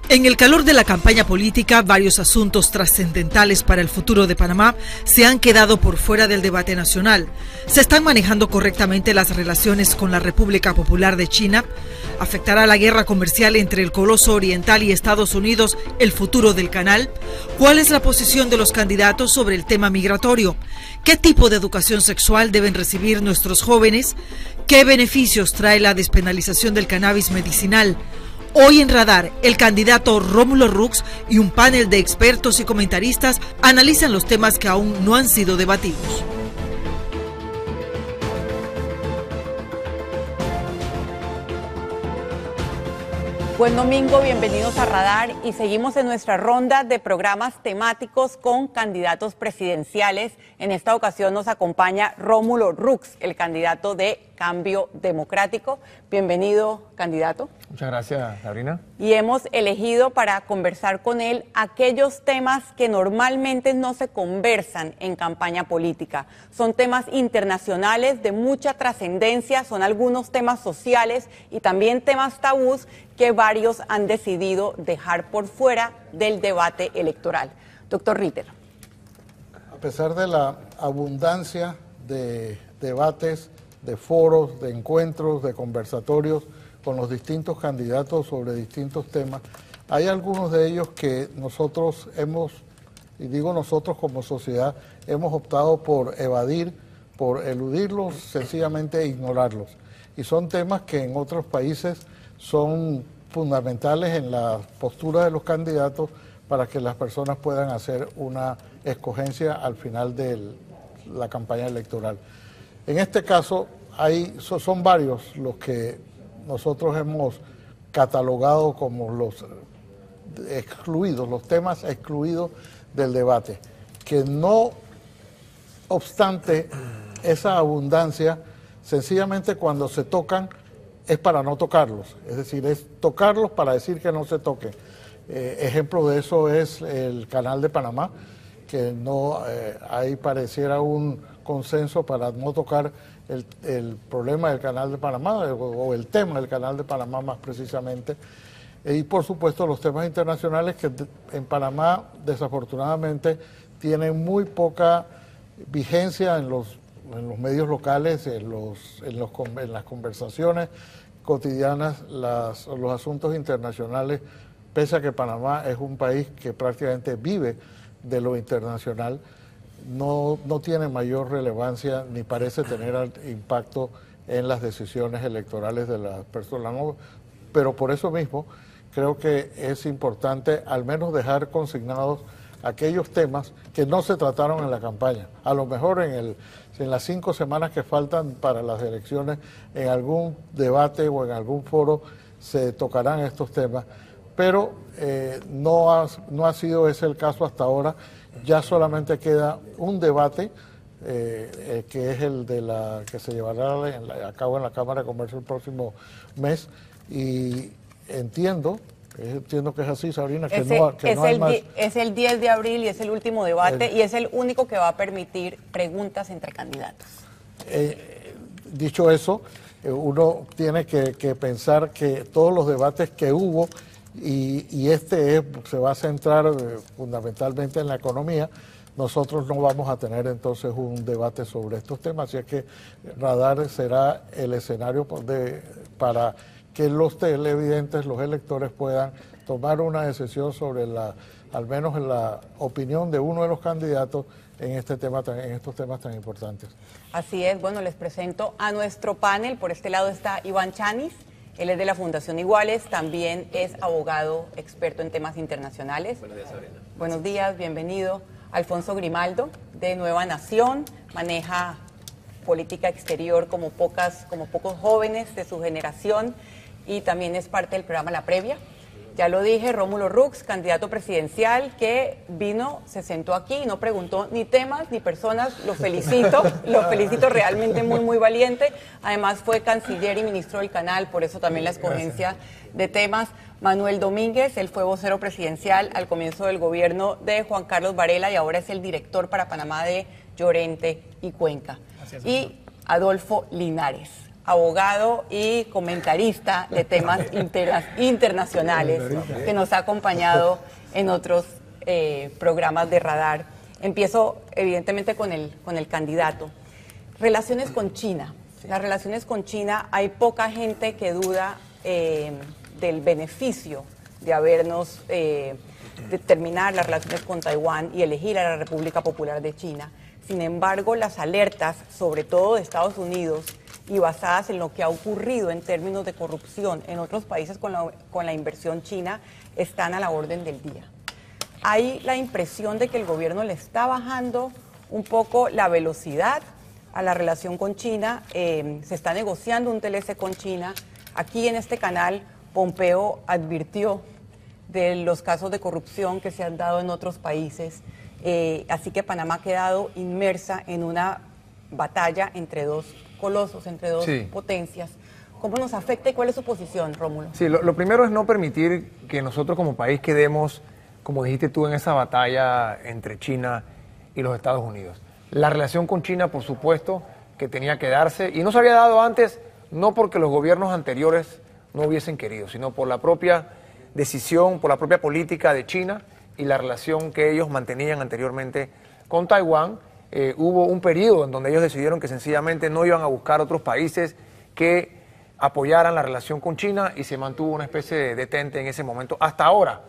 En el calor de la campaña política, varios asuntos trascendentales para el futuro de Panamá se han quedado por fuera del debate nacional. ¿Se están manejando correctamente las relaciones con la República Popular de China? ¿Afectará la guerra comercial entre el Coloso Oriental y Estados Unidos el futuro del canal? ¿Cuál es la posición de los candidatos sobre el tema migratorio? ¿Qué tipo de educación sexual deben recibir nuestros jóvenes? ¿Qué beneficios trae la despenalización del cannabis medicinal? Hoy en Radar, el candidato Rómulo Rux y un panel de expertos y comentaristas analizan los temas que aún no han sido debatidos. Buen domingo, bienvenidos a Radar y seguimos en nuestra ronda de programas temáticos con candidatos presidenciales. En esta ocasión nos acompaña Rómulo Rux, el candidato de Cambio Democrático. Bienvenido, candidato. Muchas gracias, Sabrina. Y hemos elegido para conversar con él aquellos temas que normalmente no se conversan en campaña política. Son temas internacionales de mucha trascendencia, son algunos temas sociales y también temas tabús que varios han decidido dejar por fuera del debate electoral. Doctor Ritter. A pesar de la abundancia de debates, de foros, de encuentros, de conversatorios con los distintos candidatos sobre distintos temas, hay algunos de ellos que nosotros y digo nosotros como sociedad, hemos optado por evadir, por eludirlos, sencillamente ignorarlos. Y son temas que en otros países son fundamentales en la postura de los candidatos para que las personas puedan hacer una escogencia al final de la campaña electoral. En este caso, son varios los que nosotros hemos catalogado como los excluidos, los temas excluidos del debate, que no obstante esa abundancia, sencillamente cuando se tocan es para no tocarlos, es decir, es tocarlos para decir que no se toquen. Ejemplo de eso es el Canal de Panamá, que no ahí pareciera un consenso para no tocar el problema del Canal de Panamá o el tema del Canal de Panamá más precisamente. Y por supuesto los temas internacionales que en Panamá desafortunadamente tienen muy poca vigencia en los medios locales, en las conversaciones cotidianas, los asuntos internacionales, pese a que Panamá es un país que prácticamente vive de lo internacional, no tiene mayor relevancia ni parece tener impacto en las decisiones electorales de las personas. Pero por eso mismo creo que es importante al menos dejar consignados aquellos temas que no se trataron en la campaña. A lo mejor en las 5 semanas que faltan para las elecciones, en algún debate o en algún foro se tocarán estos temas, pero no ha sido ese el caso hasta ahora. Ya solamente queda un debate, que es el que se llevará a cabo en la Cámara de Comercio el próximo mes, y entiendo que es así, Sabrina, que no hay más. Es el 10 de abril y es el último debate y es el único que va a permitir preguntas entre candidatos. Dicho eso, uno tiene que pensar que todos los debates que hubo y se va a centrar fundamentalmente en la economía. Nosotros no vamos a tener entonces un debate sobre estos temas, así es que Radar será el escenario para que los televidentes, los electores puedan tomar una decisión sobre al menos en la opinión de uno de los candidatos en estos temas tan importantes. Así es, bueno, les presento a nuestro panel. Por este lado está Iván Chanis. Él es de la Fundación Iguales, también es abogado experto en temas internacionales. Buenos días, Sabrina. Buenos días, bienvenido. Alfonso Grimaldo, de Nueva Nación, maneja política exterior como pocos jóvenes de su generación y también es parte del programa La Previa. Ya lo dije, Rómulo Rux, candidato presidencial, que vino, se sentó aquí y no preguntó ni temas ni personas. Lo felicito realmente muy valiente. Además fue canciller y ministro del canal, por eso también la escogencia de temas. Manuel Domínguez, él fue vocero presidencial al comienzo del gobierno de Juan Carlos Varela y ahora es el director para Panamá de Llorente y Cuenca. Y Adolfo Linares, abogado y comentarista de temas internacionales, que nos ha acompañado en otros programas de Radar. Empiezo evidentemente con el candidato. Relaciones con China. Las relaciones con China, hay poca gente que duda del beneficio de habernos de terminar las relaciones con Taiwán y elegir a la República Popular de China. Sin embargo, las alertas, sobre todo de Estados Unidos, y basadas en lo que ha ocurrido en términos de corrupción en otros países con la inversión china, están a la orden del día. Hay la impresión de que el gobierno le está bajando un poco la velocidad a la relación con China. Se está negociando un TLC con China. Aquí en este canal, Pompeo advirtió de los casos de corrupción que se han dado en otros países. Así que Panamá ha quedado inmersa en una batalla entre dos colosos, entre dos potencias. ¿Cómo nos afecta y cuál es su posición, Rómulo? Sí, lo primero es no permitir que nosotros como país quedemos, como dijiste tú, en esa batalla entre China y los Estados Unidos. La relación con China, por supuesto, que tenía que darse, y no se había dado antes, no porque los gobiernos anteriores no hubiesen querido, sino por la propia decisión, por la propia política de China y la relación que ellos mantenían anteriormente con Taiwán. Hubo un periodo en donde ellos decidieron que sencillamente no iban a buscar otros países que apoyaran la relación con China y se mantuvo una especie de detente en ese momento hasta ahora.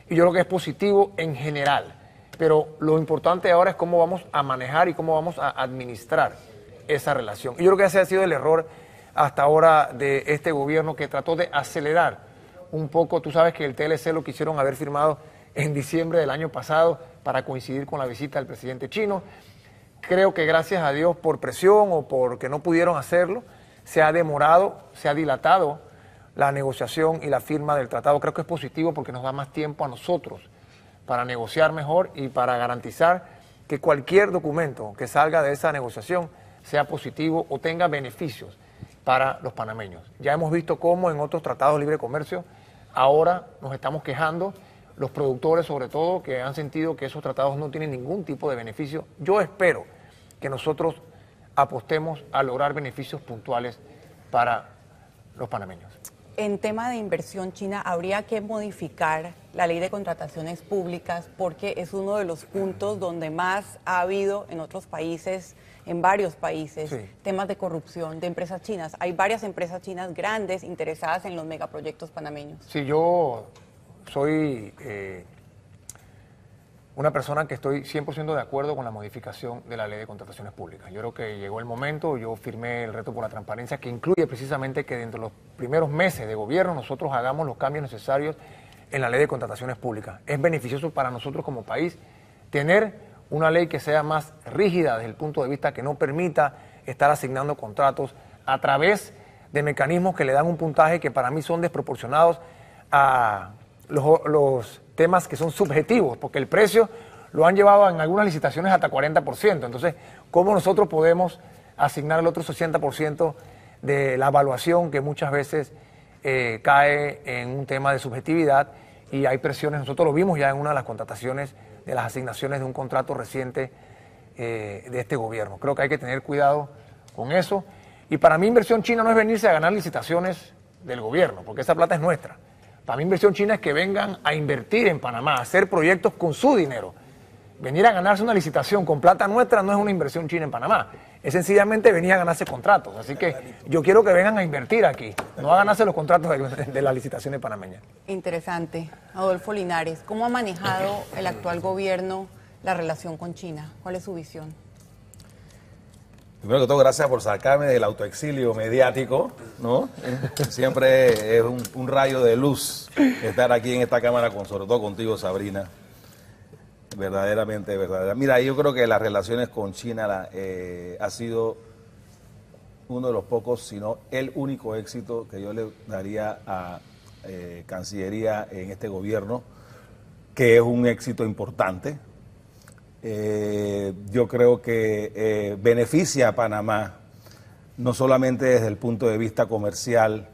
Y yo creo que es positivo en general, pero lo importante ahora es cómo vamos a manejar y cómo vamos a administrar esa relación. Y yo creo que ese ha sido el error hasta ahora de este gobierno, que trató de acelerar un poco. Tú sabes que el TLC lo quisieron haber firmado en diciembre del año pasado para coincidir con la visita del presidente chino. Creo que gracias a Dios, por presión o porque no pudieron hacerlo, se ha demorado, se ha dilatado la negociación y la firma del tratado. Creo que es positivo porque nos da más tiempo a nosotros para negociar mejor y para garantizar que cualquier documento que salga de esa negociación sea positivo o tenga beneficios para los panameños. Ya hemos visto cómo en otros tratados de libre comercio ahora nos estamos quejando, los productores sobre todo, que han sentido que esos tratados no tienen ningún tipo de beneficio. Yo espero que nosotros apostemos a lograr beneficios puntuales para los panameños. En tema de inversión china, habría que modificar la ley de contrataciones públicas porque es uno de los puntos donde más ha habido en otros países, en varios países, temas de corrupción de empresas chinas. Hay varias empresas chinas grandes interesadas en los megaproyectos panameños. Sí, yo soy una persona que estoy 100% de acuerdo con la modificación de la ley de contrataciones públicas. Yo creo que llegó el momento, yo firmé el reto por la transparencia, que incluye precisamente que dentro de los primeros meses de gobierno nosotros hagamos los cambios necesarios en la ley de contrataciones públicas. Es beneficioso para nosotros como país tener una ley que sea más rígida desde el punto de vista que no permita estar asignando contratos a través de mecanismos que le dan un puntaje que para mí son desproporcionados a los temas que son subjetivos, porque el precio lo han llevado en algunas licitaciones hasta 40%. Entonces, ¿cómo nosotros podemos asignar el otro 60% de la evaluación que muchas veces cae en un tema de subjetividad y hay presiones? Nosotros lo vimos ya en una de las contrataciones de las asignaciones de un contrato reciente de este gobierno. Creo que hay que tener cuidado con eso. Y para mí inversión china no es venirse a ganar licitaciones del gobierno, porque esa plata es nuestra. Para mí inversión china es que vengan a invertir en Panamá, a hacer proyectos con su dinero. Venir a ganarse una licitación con plata nuestra no es una inversión china en Panamá. Es sencillamente venir a ganarse contratos. Así que yo quiero que vengan a invertir aquí, no a ganarse los contratos de las licitaciones panameñas. Interesante. Adolfo Linares, ¿cómo ha manejado el actual gobierno la relación con China? ¿Cuál es su visión? Primero que todo, gracias por sacarme del autoexilio mediático, ¿no? Siempre es un rayo de luz estar aquí en esta cámara, sobre todo contigo, Sabrina. Verdaderamente, verdadera. Mira, yo creo que las relaciones con China ha sido uno de los pocos, si no el único éxito que yo le daría a Cancillería en este gobierno, que es un éxito importante. Yo creo que beneficia a Panamá, no solamente desde el punto de vista comercial,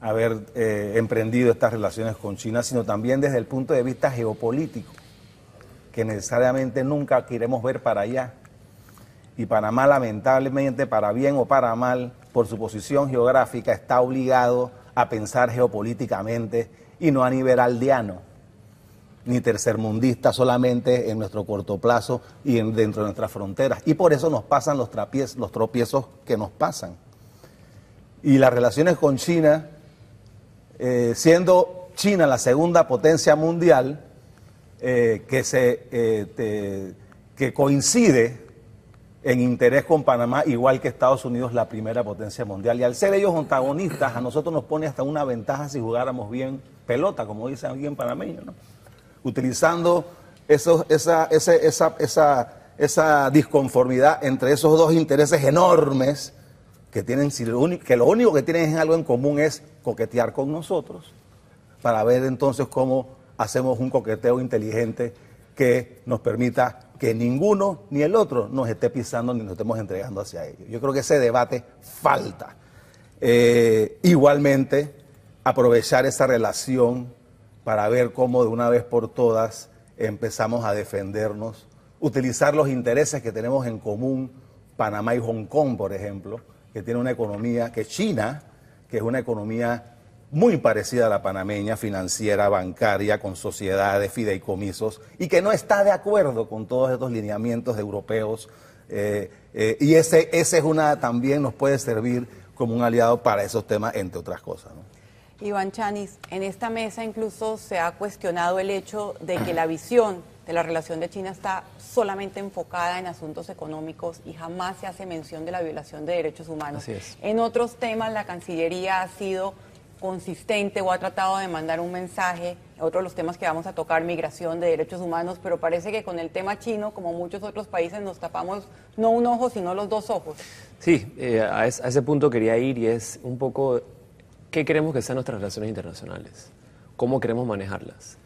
haber emprendido estas relaciones con China, sino también desde el punto de vista geopolítico, que necesariamente nunca queremos ver para allá. Y Panamá, lamentablemente, para bien o para mal, por su posición geográfica, está obligado a pensar geopolíticamente y no a nivel aldeano, ni tercermundista solamente en nuestro corto plazo y dentro de nuestras fronteras. Y por eso nos pasan los tropiezos que nos pasan. Y las relaciones con China, siendo China la segunda potencia mundial, que coincide en interés con Panamá, igual que Estados Unidos, la primera potencia mundial. Y al ser ellos antagonistas, a nosotros nos pone hasta una ventaja si jugáramos bien pelota, como dice alguien panameño, ¿no? Utilizando esa disconformidad entre esos dos intereses enormes que tienen, que lo único que tienen en algo en común es coquetear con nosotros, para ver entonces cómo hacemos un coqueteo inteligente que nos permita que ninguno ni el otro nos esté pisando ni nos estemos entregando hacia ellos. Yo creo que ese debate falta. Igualmente, aprovechar esa relación para ver cómo de una vez por todas empezamos a defendernos, utilizar los intereses que tenemos en común, Panamá y Hong Kong, por ejemplo, que tiene una economía, que China, que es una economía muy parecida a la panameña, financiera, bancaria, con sociedades, fideicomisos, y que no está de acuerdo con todos estos lineamientos europeos, y ese es también nos puede servir como un aliado para esos temas, entre otras cosas, ¿no? Iván Chanis, en esta mesa incluso se ha cuestionado el hecho de que la visión de la relación de China está solamente enfocada en asuntos económicos y jamás se hace mención de la violación de derechos humanos. Así es. En otros temas la Cancillería ha sido consistente o ha tratado de mandar un mensaje, otro de los temas que vamos a tocar, migración de derechos humanos, pero parece que con el tema chino, como muchos otros países, nos tapamos no un ojo, sino los dos ojos. Sí, a ese punto quería ir, y es un poco qué queremos que sean nuestras relaciones internacionales, cómo queremos manejarlas.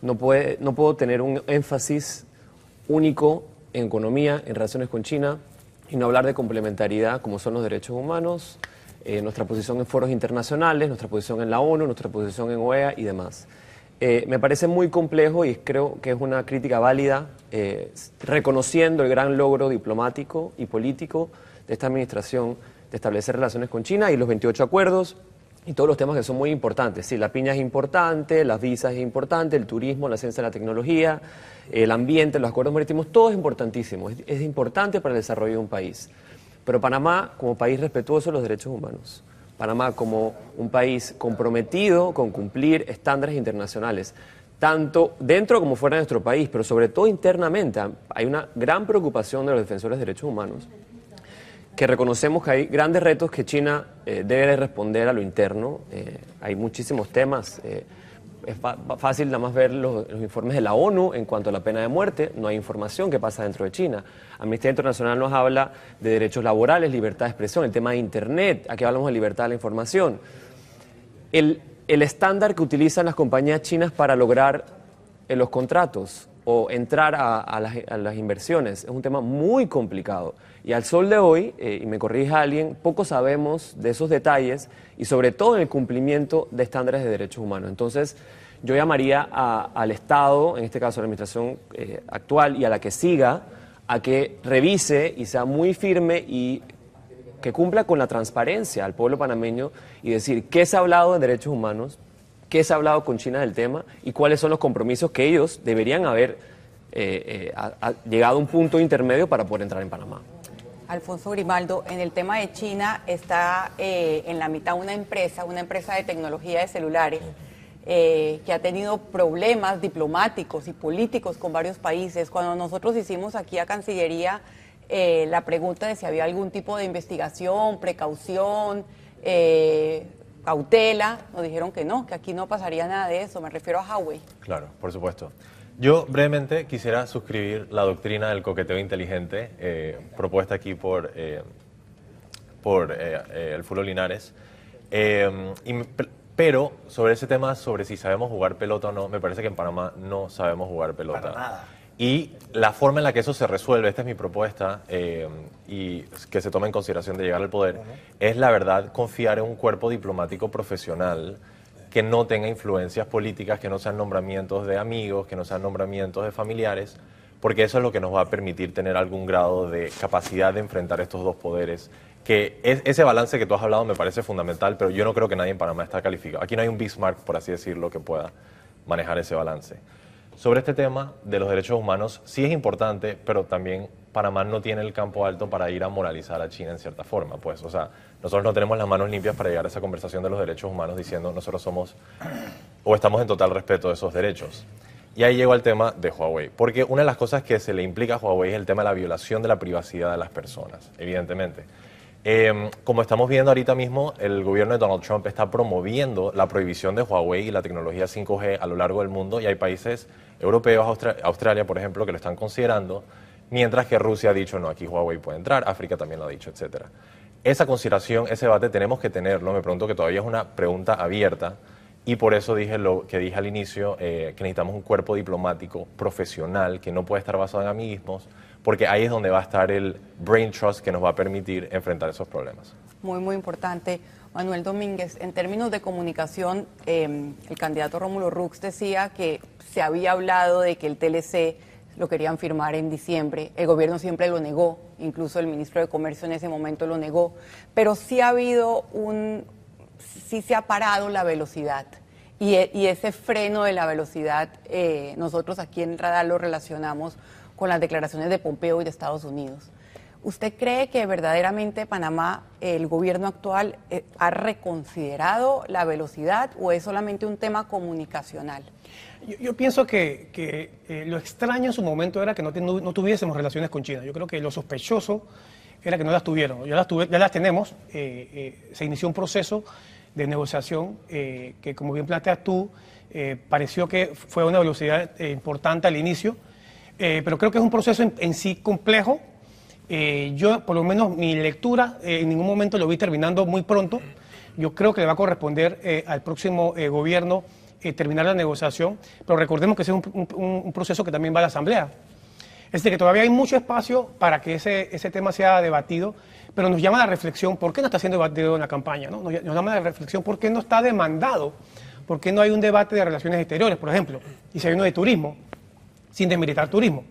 No puedo tener un énfasis único en economía, en relaciones con China, y no hablar de complementariedad como son los derechos humanos, nuestra posición en foros internacionales, nuestra posición en la ONU, nuestra posición en OEA y demás. Me parece muy complejo, y creo que es una crítica válida, reconociendo el gran logro diplomático y político de esta administración de establecer relaciones con China y los 28 acuerdos y todos los temas que son muy importantes. Sí, la piña es importante, las visas es importante, el turismo, la ciencia y la tecnología, el ambiente, los acuerdos marítimos, todo es importantísimo, es importante para el desarrollo de un país. Pero Panamá, como país respetuoso de los derechos humanos, Panamá como un país comprometido con cumplir estándares internacionales, tanto dentro como fuera de nuestro país, pero sobre todo internamente, hay una gran preocupación de los defensores de derechos humanos, que reconocemos que hay grandes retos que China debe responder a lo interno. Hay muchísimos temas. Es fácil nada más ver los informes de la ONU en cuanto a la pena de muerte. No hay información que pasa dentro de China. Amnistía Internacional nos habla de derechos laborales, libertad de expresión, el tema de Internet. Aquí hablamos de libertad de la información. El estándar que utilizan las compañías chinas para lograr los contratos o entrar a las inversiones es un tema muy complicado. Y al sol de hoy, y me corrija alguien, poco sabemos de esos detalles y sobre todo en el cumplimiento de estándares de derechos humanos. Entonces, yo llamaría al Estado, en este caso a la administración actual y a la que siga, a que revise y sea muy firme y que cumpla con la transparencia al pueblo panameño y decir qué se ha hablado de derechos humanos, qué se ha hablado con China del tema y cuáles son los compromisos que ellos deberían haber llegado a un punto intermedio para poder entrar en Panamá. Alfonso Grimaldo, en el tema de China está en la mitad una empresa de tecnología de celulares que ha tenido problemas diplomáticos y políticos con varios países. Cuando nosotros hicimos aquí a Cancillería la pregunta de si había algún tipo de investigación, precaución, cautela, nos dijeron que no, que aquí no pasaría nada de eso. Me refiero a Huawei. Claro, por supuesto. Yo brevemente quisiera suscribir la doctrina del coqueteo inteligente propuesta aquí por el Fulvio Linares. Pero sobre ese tema, sobre si sabemos jugar pelota o no, me parece que en Panamá no sabemos jugar pelota. Para nada. Y la forma en la que eso se resuelve, esta es mi propuesta, y que se tome en consideración de llegar al poder, es la verdad confiar en un cuerpo diplomático profesional que no tenga influencias políticas, que no sean nombramientos de amigos, que no sean nombramientos de familiares, porque eso es lo que nos va a permitir tener algún grado de capacidad de enfrentar estos dos poderes. Que ese balance que tú has hablado me parece fundamental, pero yo no creo que nadie en Panamá está calificado. Aquí no hay un Bismarck, por así decirlo, que pueda manejar ese balance. Sobre este tema de los derechos humanos, sí es importante, pero también Panamá no tiene el campo alto para ir a moralizar a China en cierta forma. Pues, o sea, nosotros no tenemos las manos limpias para llegar a esa conversación de los derechos humanos diciendo nosotros somos o estamos en total respeto de esos derechos. Y ahí llego al tema de Huawei, porque una de las cosas que se le implica a Huawei es el tema de la violación de la privacidad de las personas, evidentemente. Como estamos viendo ahorita mismo, el gobierno de Donald Trump está promoviendo la prohibición de Huawei y la tecnología 5G a lo largo del mundo, y hay países europeos, Australia, por ejemplo, que lo están considerando, mientras que Rusia ha dicho, no, aquí Huawei puede entrar, África también lo ha dicho, etc. Esa consideración, ese debate tenemos que tenerlo. Me pregunto que todavía es una pregunta abierta, y por eso dije lo que dije al inicio, que necesitamos un cuerpo diplomático profesional que no puede estar basado en amiguismos, porque ahí es donde va a estar el brain trust que nos va a permitir enfrentar esos problemas. Muy, muy importante. Manuel Domínguez, en términos de comunicación, el candidato Rómulo Rux decía que se había hablado de que el TLC lo querían firmar en diciembre. El gobierno siempre lo negó, incluso el ministro de Comercio en ese momento lo negó, pero sí ha habido sí se ha parado la velocidad. Y ese freno de la velocidad, nosotros aquí en Radar lo relacionamos con las declaraciones de Pompeo y de Estados Unidos. ¿Usted cree que verdaderamente Panamá, el gobierno actual, ha reconsiderado la velocidad o es solamente un tema comunicacional? Yo pienso que lo extraño en su momento era que no tuviésemos relaciones con China. Yo creo que lo sospechoso era que no las tuvieron. Ya las tenemos. Se inició un proceso de negociación que, como bien planteas tú, pareció que fue a una velocidad importante al inicio, pero creo que es un proceso en sí complejo. Yo, por lo menos, mi lectura en ningún momento lo vi terminando muy pronto. Yo creo que le va a corresponder al próximo gobierno terminar la negociación, pero recordemos que ese es un proceso que también va a la Asamblea. Es decir, que todavía hay mucho espacio para que ese tema sea debatido, pero nos llama a la reflexión por qué no está siendo debatido en la campaña, ¿no? Nos llama a la reflexión por qué no está demandado, por qué no hay un debate de relaciones exteriores, por ejemplo, y si hay uno de turismo, sin desmilitar turismo.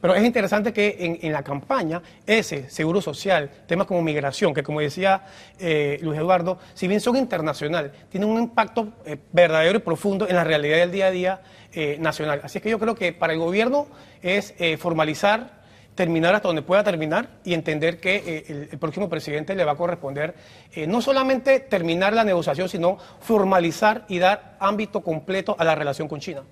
Pero es interesante que en la campaña ese seguro social, temas como migración, que como decía Luis Eduardo, si bien son internacionales, tienen un impacto verdadero y profundo en la realidad del día a día nacional. Así es que yo creo que para el gobierno es formalizar, terminar hasta donde pueda terminar y entender que el próximo presidente le va a corresponder no solamente terminar la negociación, sino formalizar y dar ámbito completo a la relación con China.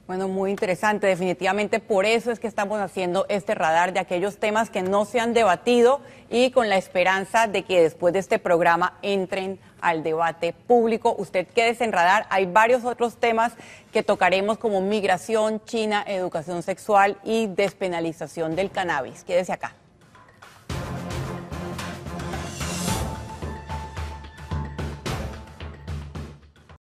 Bueno, muy interesante. Definitivamente por eso es que estamos haciendo este radar de aquellos temas que no se han debatido y con la esperanza de que después de este programa entren al debate público. Usted quédese en Radar. Hay varios otros temas que tocaremos como migración, China, educación sexual y despenalización del cannabis. Quédese acá.